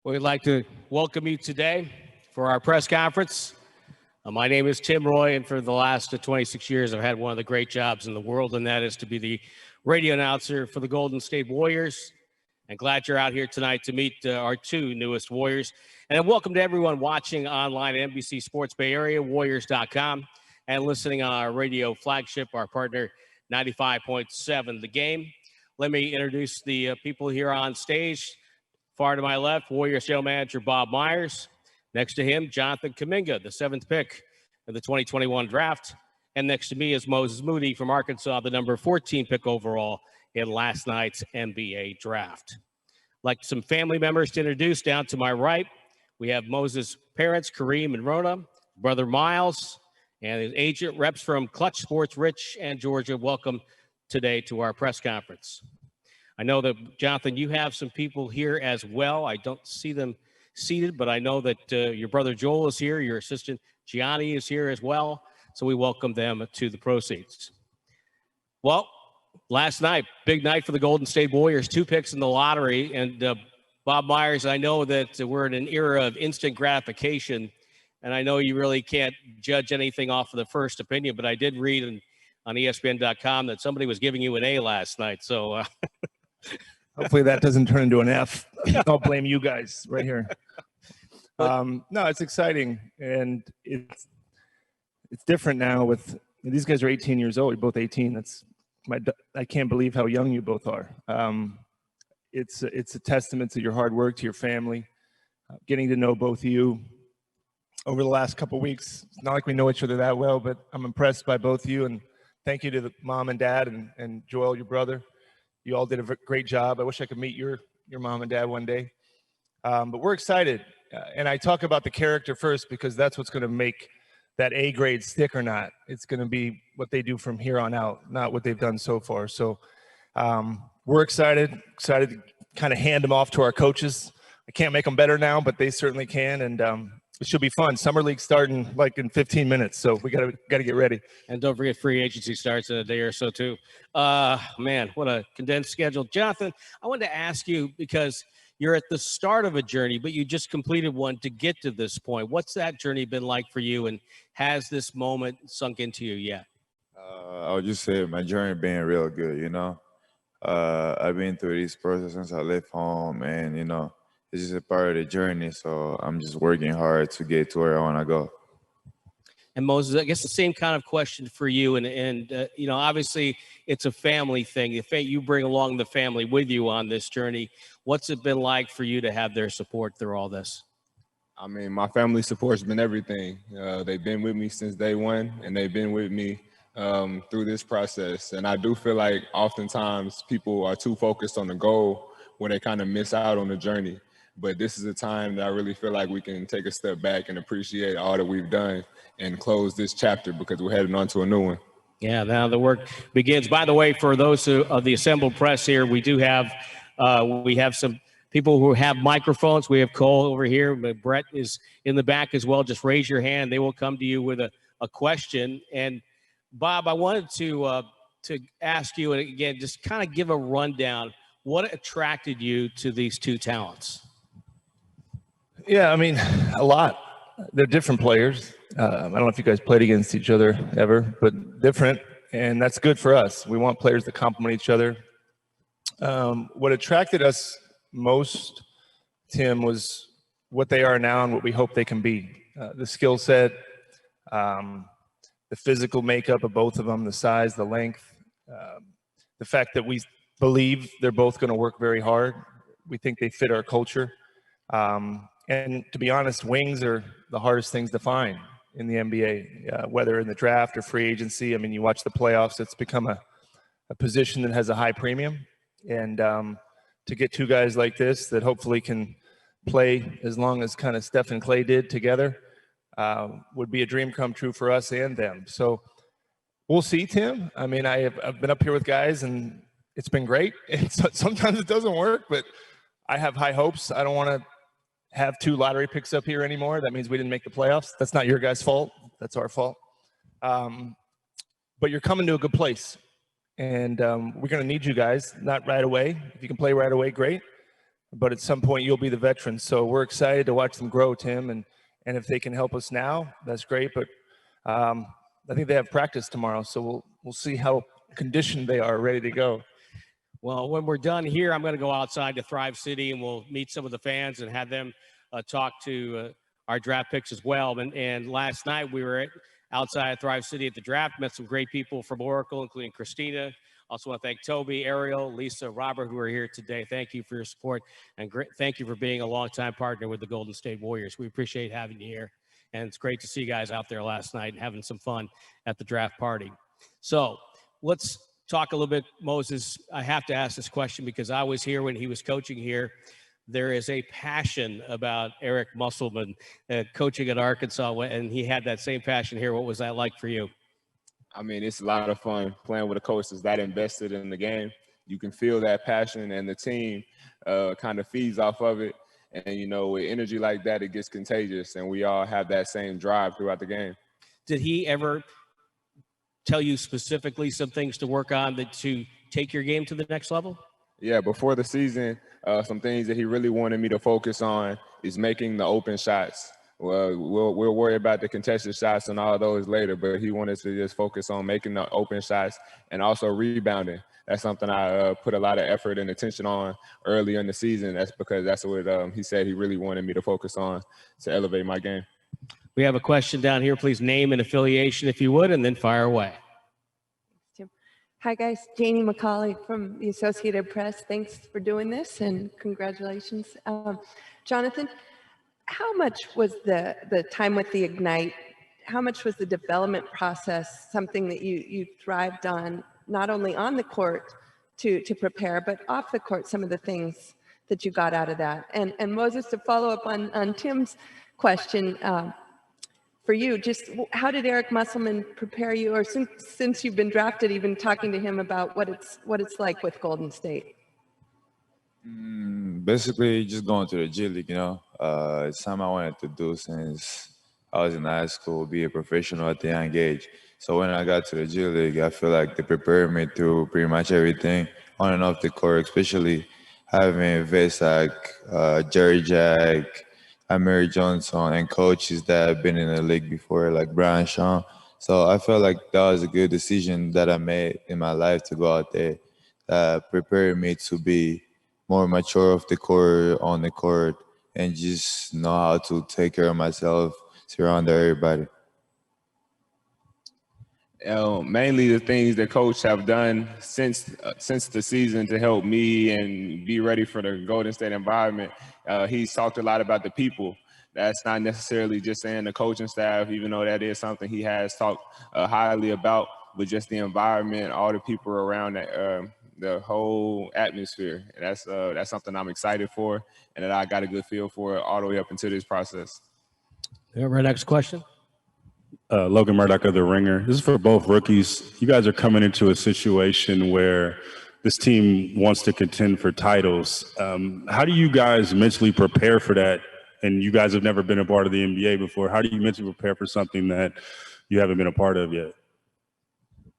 We'd like to welcome you today for our press conference. My name is Tim Roy, and for the last 26 years, I've had one of the great jobs in the world, and that is to be the radio announcer for the Golden State Warriors. And glad you're out here tonight to meet our two newest Warriors. And welcome to everyone watching online at NBC Sports Bay Area, Warriors.com, and listening on our radio flagship, our partner, 95.7 The Game. Let me introduce the people here on stage. Far to my left, Warriors general manager Bob Myers. Next to him, Jonathan Kuminga, the 7th pick in the 2021 draft. And next to me is Moses Moody from Arkansas, the number 14 pick overall in last night's NBA draft. I'd like some family members to introduce. Down to my right, we have Moses' parents, Kareem and Rona, brother Miles, and his agent, reps from Clutch Sports, Rich and Georgia. Welcome today to our press conference. I know that, Jonathan, you have some people here as well. I don't see them seated, but I know that your brother Joel is here. Your assistant Gianni is here as well. So we welcome them to the proceeds. Well, last night, big night for the Golden State Warriors, 2 picks in the lottery. And Bob Myers, I know that we're in an era of instant gratification, and I know you really can't judge anything off of the first opinion, but I did read on ESPN.com that somebody was giving you an A last night. So hopefully that doesn't turn into an F. I'll blame you guys right here. No, it's exciting, and it's different now. With these guys are 18 years old. You're both 18. I can't believe how young you both are. It's a testament to your hard work, to your family, getting to know both of you over the last couple of weeks. It's not like we know each other that well, but I'm impressed by both of you, and thank you to the mom and dad and Joel, your brother. You all did a great job. I wish I could meet your mom and dad one day. But we're excited. And I talk about the character first because that's what's going to make that A grade stick or not. It's going to be what they do from here on out, not what they've done so far. So we're excited to kind of hand them off to our coaches. I can't make them better now, but they certainly can. And it should be fun. Summer League starting like in 15 minutes, so we got to get ready. And don't forget, free agency starts in a day or so too. Man, what a condensed schedule. Jonathan, I wanted to ask you, because you're at the start of a journey, but you just completed one to get to this point. What's that journey been like for you, and has this moment sunk into you yet? I would just say my journey been real good, you know. I've been through this process since I left home, and, you know, it's just a part of the journey, so I'm just working hard to get to where I want to go. And Moses, I guess the same kind of question for you, and you know, obviously it's a family thing. You bring along the family with you on this journey. What's it been like for you to have their support through all this? I mean, my family support's been everything. They've been with me since day one, and they've been with me through this process. And I do feel like oftentimes people are too focused on the goal when they kind of miss out on the journey. But this is a time that I really feel like we can take a step back and appreciate all that we've done and close this chapter, because we're heading on to a new one. Yeah, now the work begins. By the way, for those of the assembled press here, we have some people who have microphones. We have Cole over here, but Brett is in the back as well. Just raise your hand. They will come to you with a question. And Bob, I wanted to ask you, and again, just kind of give a rundown. What attracted you to these two talents? Yeah, I mean, a lot. They're different players. I don't know if you guys played against each other ever, but different, and that's good for us. We want players to complement each other. What attracted us most, Tim, was what they are now and what we hope they can be. The skill set, the physical makeup of both of them, the size, the length, the fact that we believe they're both going to work very hard. We think they fit our culture. And to be honest, wings are the hardest things to find in the NBA, whether in the draft or free agency. I mean, you watch the playoffs, it's become a position that has a high premium. And to get two guys like this that hopefully can play as long as kind of Steph and Clay did together would be a dream come true for us and them. So we'll see, Tim. I mean, I've been up here with guys, and it's been great. And sometimes it doesn't work, but I have high hopes. I don't want to have 2 lottery picks up here anymore. That means we didn't make the playoffs. That's not your guys' fault. That's our fault. But you're coming to a good place. And we're going to need you guys, not right away. If you can play right away, great. but at some point you'll be the veteran. So we're excited to watch them grow, Tim, and if they can help us now, that's great. But I think they have practice tomorrow, so we'll see how conditioned they are, ready to go. Well, when we're done here, I'm going to go outside to Thrive City and we'll meet some of the fans and have them talk to our draft picks as well. And last night we were outside Thrive City at the draft, met some great people from Oracle, including Christina. Also want to thank Toby, Ariel, Lisa, Robert, who are here today. Thank you for your support and thank you for being a longtime partner with the Golden State Warriors. We appreciate having you here. And it's great to see you guys out there last night and having some fun at the draft party. So let's talk a little bit, Moses. I have to ask this question because I was here when he was coaching here. There is a passion about Eric Musselman coaching at Arkansas, and he had that same passion here. What was that like for you? I mean, it's a lot of fun playing with a coach that's that invested in the game. You can feel that passion, and the team kind of feeds off of it. And, you know, with energy like that, it gets contagious, and we all have that same drive throughout the game. Did he ever tell you specifically some things to work on to take your game to the next level? Yeah, before the season, some things that he really wanted me to focus on is making the open shots. Well, we'll worry about the contested shots and all those later, but he wanted to just focus on making the open shots and also rebounding. That's something I put a lot of effort and attention on early in the season. That's because that's what he said he really wanted me to focus on to elevate my game. We have a question down here. Please name and affiliation if you would, and then fire away. Hi, guys. Janie McCauley from the Associated Press. Thanks for doing this, and congratulations. Jonathan, how much was the time with the Ignite, how much was the development process something that you thrived on, not only on the court to prepare, but off the court, some of the things that you got out of that? And Moses, to follow up on Tim's question, for you, just how did Eric Musselman prepare you, or since you've been drafted, even talking to him about what it's like with Golden State? Basically, just going to the G League, you know. It's something I wanted to do since I was in high school, be a professional at a young age. So when I got to the G League, I feel like they prepared me through pretty much everything on and off the court, especially having vets like Jerry Jack, Mary Johnson, and coaches that have been in the league before, like Brian Shaw. So I felt like that was a good decision that I made in my life to go out there, prepared me to be more mature off the court, on the court, and just know how to take care of myself, surround everybody. Mainly the things that coach have done since the season to help me and be ready for the Golden State environment. He's talked a lot about the people. That's not necessarily just saying the coaching staff, even though that is something he has talked highly about, but just the environment, all the people around the whole atmosphere. That's something I'm excited for, and that I got a good feel for all the way up into this process. Our next question. Logan Murdoch of The Ringer. This is for both rookies. You guys are coming into a situation where this team wants to contend for titles. How do you guys mentally prepare for that? And you guys have never been a part of the NBA before. How do you mentally prepare for something that you haven't been a part of yet?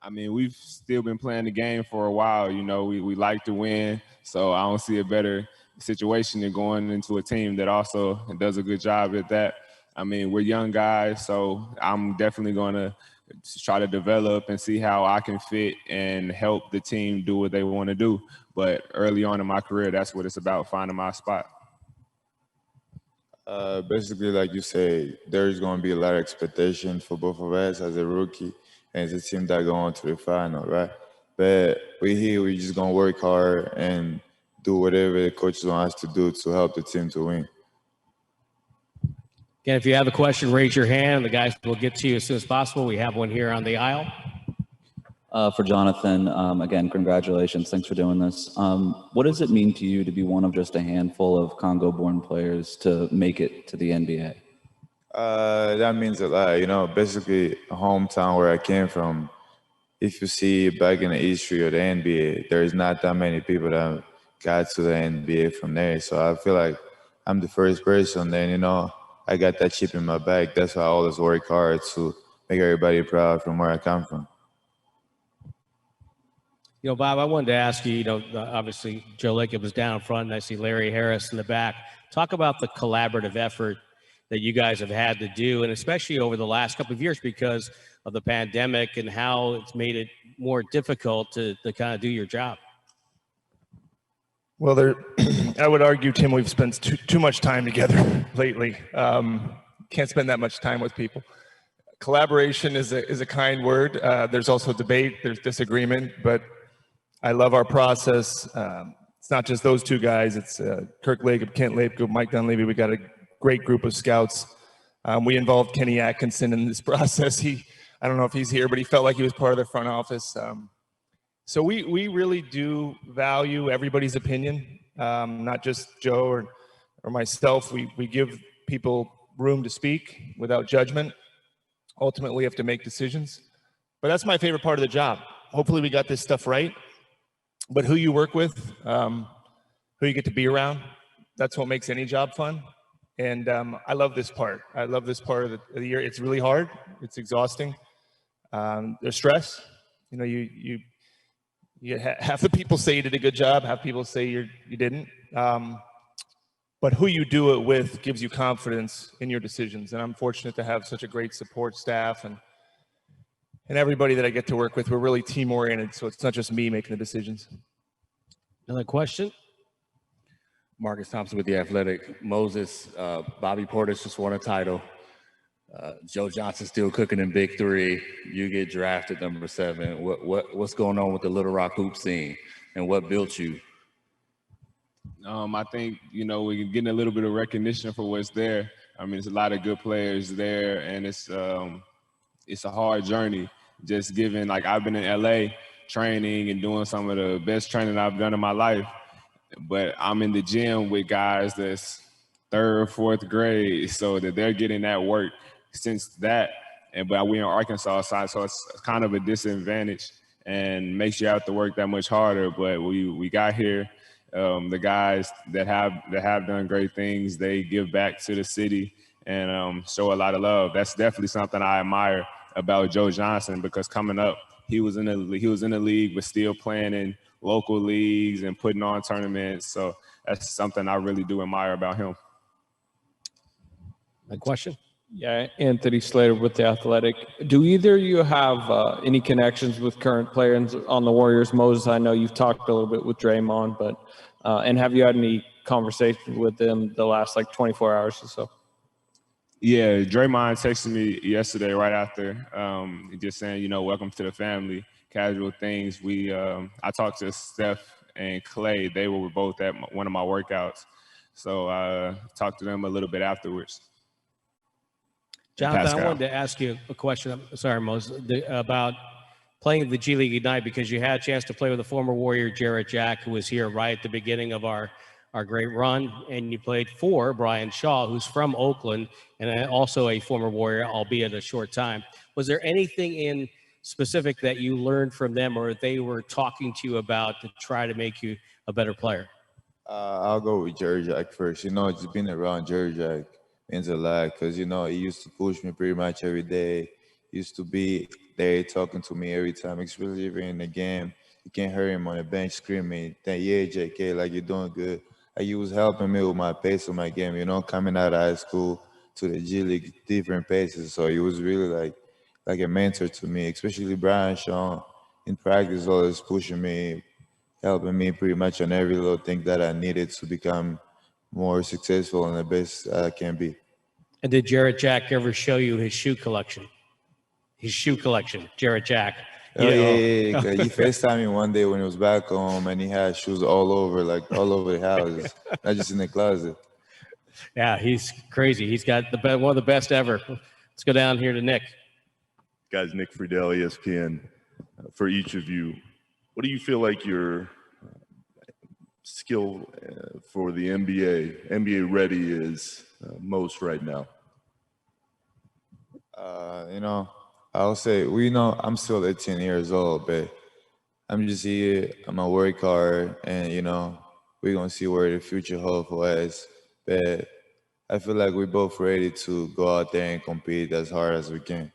I mean, we've still been playing the game for a while. You know, we like to win, so I don't see a better situation than going into a team that also does a good job at that. I mean, we're young guys, so I'm definitely going to try to develop and see how I can fit and help the team do what they want to do. But early on in my career, that's what it's about, finding my spot. Basically, like you say, there's going to be a lot of expectation for both of us as a rookie and as a team that go on to the final, right? But we just going to work hard and do whatever the coaches want us to do to help the team to win. Again, if you have a question, raise your hand. The guys will get to you as soon as possible. We have one here on the aisle. For Jonathan, again, congratulations. Thanks for doing this. What does it mean to you to be one of just a handful of Congo-born players to make it to the NBA? That means a lot. You know, basically, a hometown where I came from, if you see back in the history of the NBA, there's not that many people that got to the NBA from there. So I feel like I'm the first person. Then, you know, I got that chip in my back. That's why I always work hard to make everybody proud from where I come from. You know, Bob, I wanted to ask you, obviously Joe Lacob was down front and I see Larry Harris in the back. Talk about the collaborative effort that you guys have had to do, and especially over the last couple of years because of the pandemic and how it's made it more difficult to kind of do your job. Well, I would argue, Tim, we've spent too much time together lately. Can't spend that much time with people. Collaboration is a kind word. There's also debate, there's disagreement, but I love our process. It's not just those two guys. It's Kirk Lacob, Kent Lacob, Mike Dunleavy. We got a great group of scouts. We involved Kenny Atkinson in this process. I don't know if he's here, but he felt like he was part of the front office. So we really do value everybody's opinion, not just Joe or myself. We give people room to speak without judgment. Ultimately, we have to make decisions. But that's my favorite part of the job. Hopefully we got this stuff right. But who you work with, who you get to be around, that's what makes any job fun. And I love this part. I love this part of the year. It's really hard. It's exhausting. There's stress. You know, half the people say you did a good job. Half people say you didn't. But who you do it with gives you confidence in your decisions. And I'm fortunate to have such a great support staff and everybody that I get to work with. We're really team oriented. So it's not just me making the decisions. Another question? Marcus Thompson with The Athletic. Moses, Bobby Portis just won a title. Joe Johnson still cooking in Big Three. You get drafted number 7. What's going on with the Little Rock hoop scene, and what built you? I think, we're getting a little bit of recognition for what's there. I mean, there's a lot of good players there, and it's a hard journey. Just given, like, I've been in LA training and doing some of the best training I've done in my life, but I'm in the gym with guys that's 3rd, 4th grade, so that they're getting that work since that. But we're in Arkansas side, so it's kind of a disadvantage and makes you have to work that much harder. But we got here. The guys that have done great things, they give back to the city and show a lot of love. That's definitely something I admire about Joe Johnson, because coming up, he was in the league, but still playing in local leagues and putting on tournaments. So that's something I really do admire about him. A question? Yeah, Anthony Slater with The Athletic. Do either of you have any connections with current players on the Warriors? Moses, I know you've talked a little bit with Draymond, but and have you had any conversations with them the last 24 hours or so? Yeah, Draymond texted me yesterday right after, just saying, welcome to the family, casual things. I talked to Steph and Clay. They were both at one of my workouts. So I talked to them a little bit afterwards. Jonathan, Pascal. I wanted to ask you a question. Sorry, Moses, about playing the G League Ignite, because you had a chance to play with a former Warrior, Jarrett Jack, who was here right at the beginning of our great run, and you played for Brian Shaw, who's from Oakland, and also a former Warrior, albeit a short time. Was there anything in specific that you learned from them, or they were talking to you about to try to make you a better player? I'll go with Jarrett Jack first. Just being around Jarrett Jack means a lot, because, he used to push me pretty much every day. He used to be there talking to me every time, especially even in the game. You can't hear him on the bench screaming, yeah, JK, like, you're doing good. Like, he was helping me with my pace of my game, coming out of high school to the G League, different paces. So he was really like a mentor to me, especially Brian Shaw in practice, always pushing me, helping me pretty much on every little thing that I needed to become more successful and the best I can be. And did Jarrett Jack ever show you his shoe collection? Jarrett Jack. Yeah. He FaceTimed me one day when he was back home, and he had shoes all over the house, not just in the closet. Yeah, he's crazy. He's got one of the best ever. Let's go down here to Nick. Guys, Nick Friedel, ESPN. For each of you, what do you feel like your skill for the NBA ready is most right now? I'll say, I'm still 18 years old, but I'm just here. I'm going to work hard, and, we're going to see where the future holds for us. But I feel like we're both ready to go out there and compete as hard as we can.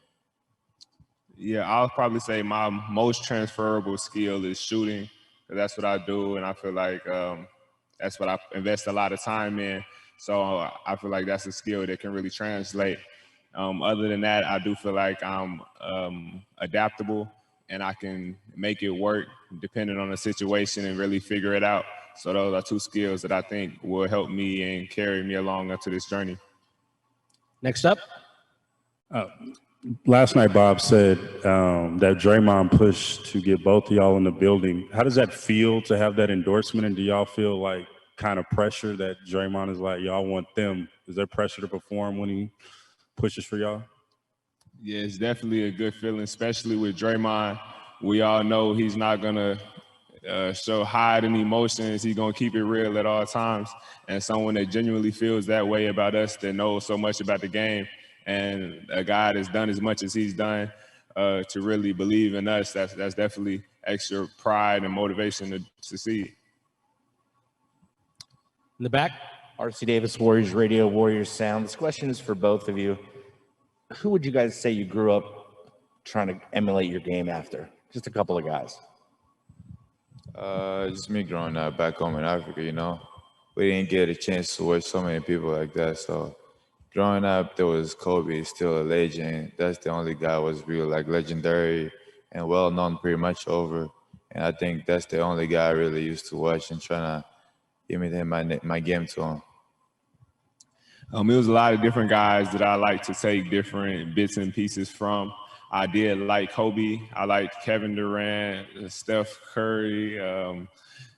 Yeah, I'll probably say my most transferable skill is shooting. 'Cause that's what I do, and I feel like that's what I invest a lot of time in. So I feel like that's a skill that can really translate. Other than that, I do feel like I'm adaptable and I can make it work depending on the situation and really figure it out. So those are two skills that I think will help me and carry me along into this journey. Next up. Last night, Bob said that Draymond pushed to get both of y'all in the building. How does that feel to have that endorsement? And do y'all feel like kind of pressure that Draymond is like, y'all want them? Is there pressure to perform when he pushes for y'all? Yeah, it's definitely a good feeling, especially with Draymond. We all know he's not going to hide any emotions. He's going to keep it real at all times. And someone that genuinely feels that way about us, that knows so much about the game, and a guy that's done as much as he's done to really believe in us, that's definitely extra pride and motivation to succeed. In the back. RC Davis, Warriors Radio, Warriors Sound. This question is for both of you. Who would you guys say you grew up trying to emulate your game after? Just a couple of guys. Just me growing up back home in Africa, you know. We didn't get a chance to watch so many people like that, so growing up, there was Kobe, still a legend. That's the only guy who was real, like, legendary and well-known pretty much over. And I think that's the only guy I really used to watch and trying to imitate my game to him. It was a lot of different guys that I like to take different bits and pieces from. I did like Kobe. I liked Kevin Durant, Steph Curry,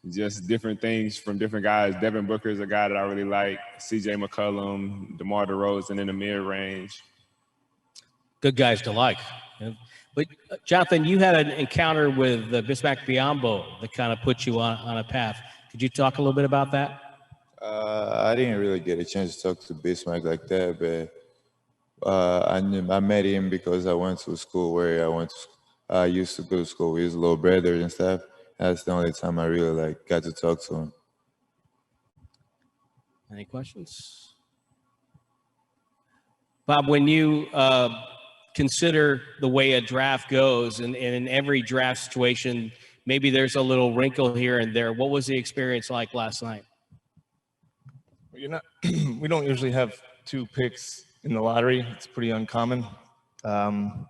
just different things from different guys. Devin Booker is a guy that I really like. C.J. McCollum, DeMar DeRozan in the mid-range. Good guys to like. But Jonathan, you had an encounter with Bismack Biyombo that kind of put you on a path. Could you talk a little bit about that? I didn't really get a chance to talk to Bismack like that, but I met him because I went to school where I used to go to school with his little brother and stuff. That's the only time I really got to talk to him. Any questions? Bob, when you consider the way a draft goes, and in every draft situation, maybe there's a little wrinkle here and there. What was the experience like last night? We don't usually have 2 picks in the lottery. It's pretty uncommon. And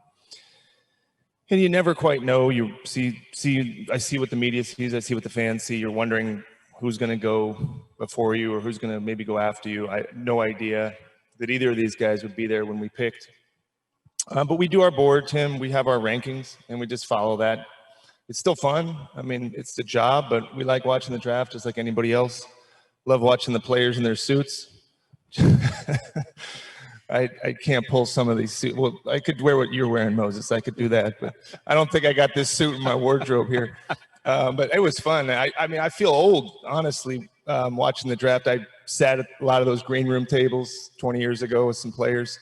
you never quite know. You I see what the media sees. I see what the fans see. You're wondering who's going to go before you or who's going to maybe go after you. I had no idea that either of these guys would be there when we picked. But we do our board, Tim. We have our rankings, and we just follow that. It's still fun. I mean, it's the job, but we like watching the draft just like anybody else. Love watching the players in their suits. I can't pull some of these suits. Well, I could wear what you're wearing, Moses. I could do that, but I don't think I got this suit in my wardrobe here. But it was fun. I mean, I feel old, honestly, watching the draft. I sat at a lot of those green room tables 20 years ago with some players,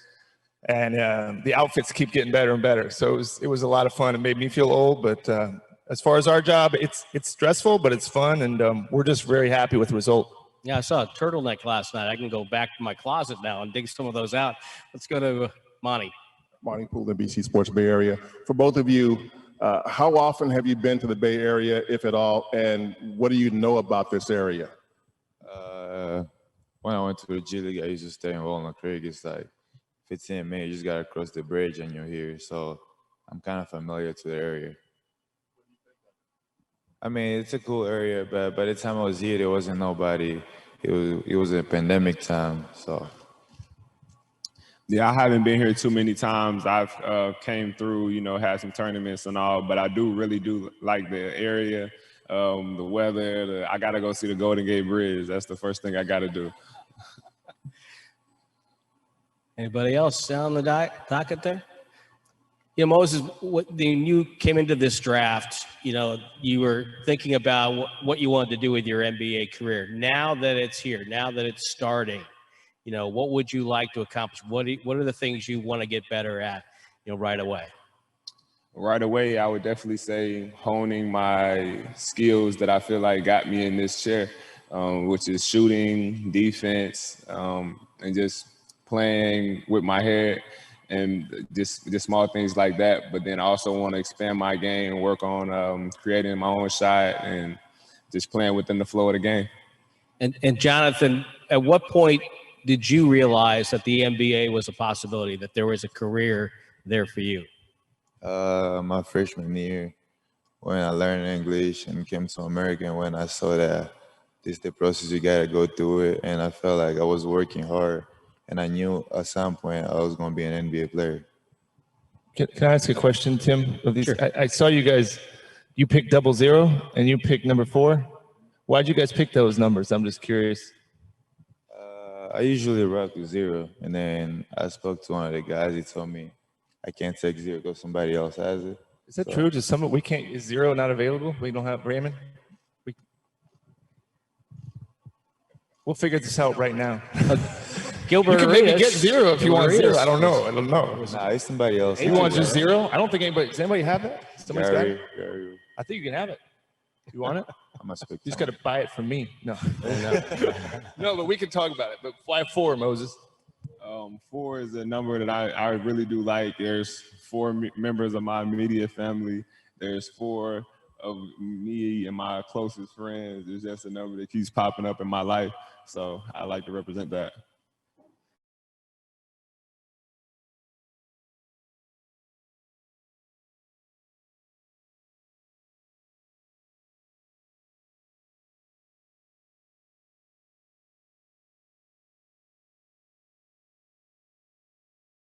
and the outfits keep getting better and better. So it was a lot of fun. It made me feel old, but as far as our job, it's stressful, but it's fun, and we're just very happy with the result. Yeah, I saw a turtleneck last night. I can go back to my closet now and dig some of those out. Let's go to Monty. Monty Poole, BC Sports Bay Area. For both of you, how often have you been to the Bay Area, if at all, and what do you know about this area? When I went to the G League, I used to stay in Walnut Creek. It's like 15 minutes. You just got to cross the bridge and you're here. So I'm kind of familiar to the area. I mean, it's a cool area, but by the time I was here, there wasn't nobody. It was a pandemic time, so. Yeah, I haven't been here too many times. I've came through, had some tournaments and all, but I really do like the area, the weather. I got to go see the Golden Gate Bridge. That's the first thing I got to do. Anybody else on the docket there? Yeah, Moses, when you came into this draft, you were thinking about what you wanted to do with your NBA career. Now that it's here, now that it's starting, what would you like to accomplish? What are the things you want to get better at, right away? Right away, I would definitely say honing my skills that I feel like got me in this chair, which is shooting, defense, and just playing with my head and just small things like that. But then I also want to expand my game and work on creating my own shot and just playing within the flow of the game. And Jonathan, at what point did you realize that the NBA was a possibility, that there was a career there for you? My freshman year, when I learned English and came to America, and when I saw that this is the process, you gotta go through it, and I felt like I was working hard, and I knew at some point I was gonna be an NBA player. Can I ask a question, Tim? Of these, Sure. I saw you guys, you picked 00 and you picked number 4. Why'd you guys pick those numbers? I'm just curious. I usually rock with 0, and then I spoke to one of the guys. He told me I can't take 0 because somebody else has it. Is that true? Just we can't, is 0 not available? We don't have Raymond? We'll figure this out right now. Gilbert You can maybe Arenas. get 0 if you want 0. I don't know. Nah, it's somebody else. You want just 0? I don't think anybody, does anybody have that? Somebody's got it? Gary. I think you can have it. You want it? I'm gonna speak. You just got to buy it from me. No. No, but we can talk about it. But why 4, Moses? 4 is a number that I really do like. There's 4 members of my immediate family. There's 4 of me and my closest friends. There's just a number that keeps popping up in my life. So I like to represent that.